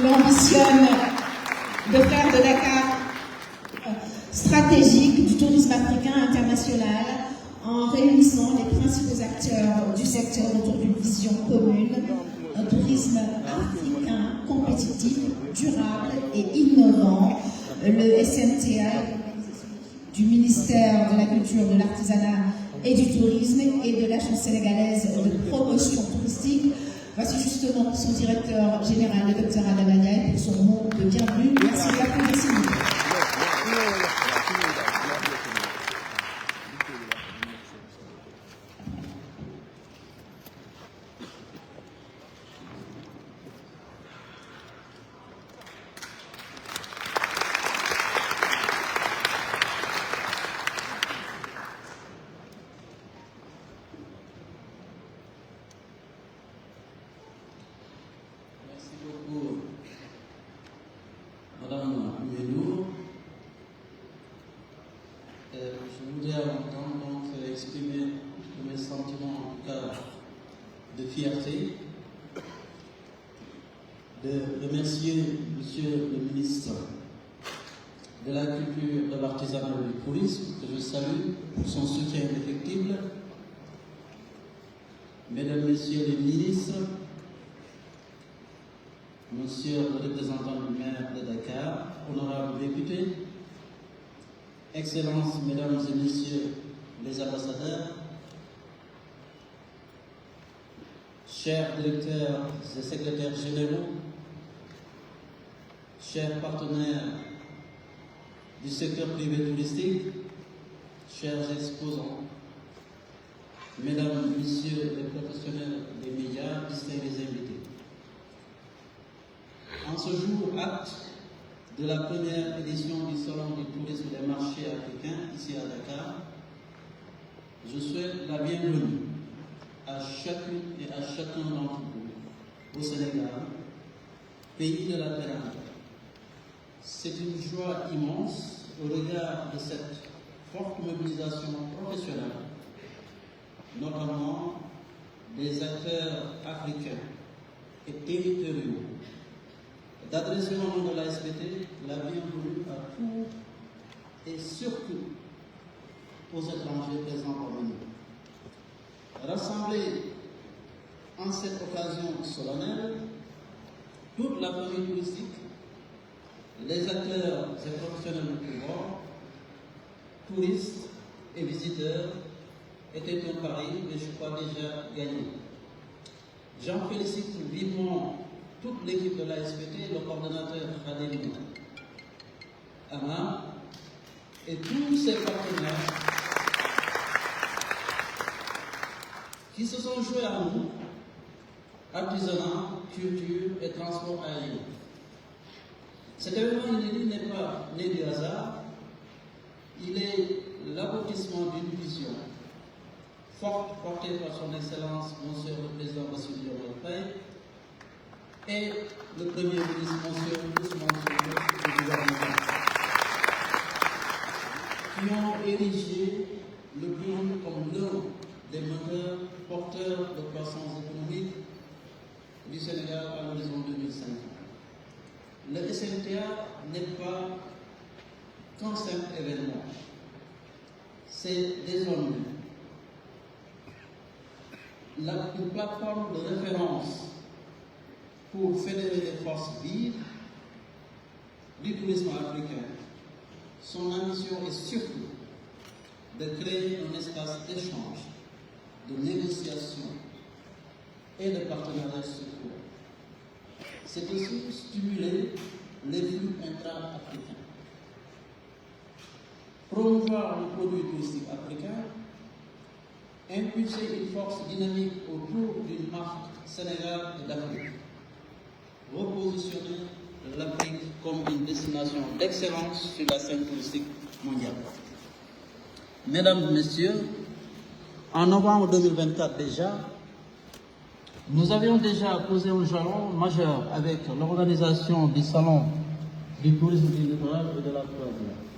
ambitionne de faire de Dakar stratégique du tourisme africain international en réunissant les principaux acteurs du secteur autour d'une vision commune, un tourisme africain compétitif, durable et innovant. Le SNTA, du ministère de la Culture, de l'Artisanat et du Tourisme et de l'Agence sénégalaise de promotion touristique. Voici justement son directeur général, le Dr Adama Ndiaye, pour son mot de bienvenue. Merci de l'applaudir. Madame Mélou, je voudrais à mon temps donc exprimer mes sentiments en tout cas de fierté, de remercier Monsieur le ministre de la Culture, de l'Artisanat et du Tourisme, que je salue pour son soutien indéfectible, Mesdames, Messieurs les ministres, Monsieur le représentant du maire de Dakar, honorables députés, Excellences, Mesdames et Messieurs les ambassadeurs, chers directeurs et secrétaires généraux, chers partenaires du secteur privé touristique, chers exposants, Mesdames, Messieurs les professionnels des médias, distingués invités. En ce jour, acte de la première édition du Salon du tourisme des marchés africains ici à Dakar, je souhaite la bienvenue à chacune et à chacun d'entre vous au Sénégal, pays de la Teranga. C'est une joie immense au regard de cette forte mobilisation professionnelle, notamment des acteurs africains et territoriaux, d'adresser au nom de l'ASPT la bienvenue à tous et surtout aux étrangers présents parmi nous. Rassemblés en cette occasion solennelle, toute la famille touristique, les acteurs et professionnels du pouvoir, touristes et visiteurs, était un pari que je crois déjà gagné. J'en félicite vivement toute l'équipe de l'ASPT, le coordonnateur Khadim Ama et tous ses partenaires qui se sont joués à nous, artisanat, culture et transport aérien. Cet événement inédit n'est pas né du hasard, il est l'aboutissement d'une vision forte portée par son Excellence, Monsieur le Président Bassirou Diomaye Faye, et le Premier ministre, Monsieur Ousmane Sonko, du gouvernement, qui ont érigé le Burundi comme l'un des moteurs porteurs de croissance économique du Sénégal à l'horizon 2050. Le SNTA n'est pas qu'un simple événement, c'est désormais une plateforme de référence pour fédérer les forces vives du tourisme africain. Son ambition est surtout de créer un espace d'échange, de négociation et de partenariat structurel. C'est aussi stimuler les flux intra-africains, promouvoir le produit touristique africain, impulser une force dynamique autour d'une marque Sénégal et d'Afrique, repositionner l'Afrique comme une destination d'excellence sur la scène touristique mondiale. Mesdames, Messieurs, en novembre 2024 déjà, nous avions déjà posé un jalon majeur avec l'organisation du Salon du tourisme du littoral et de la Croisière.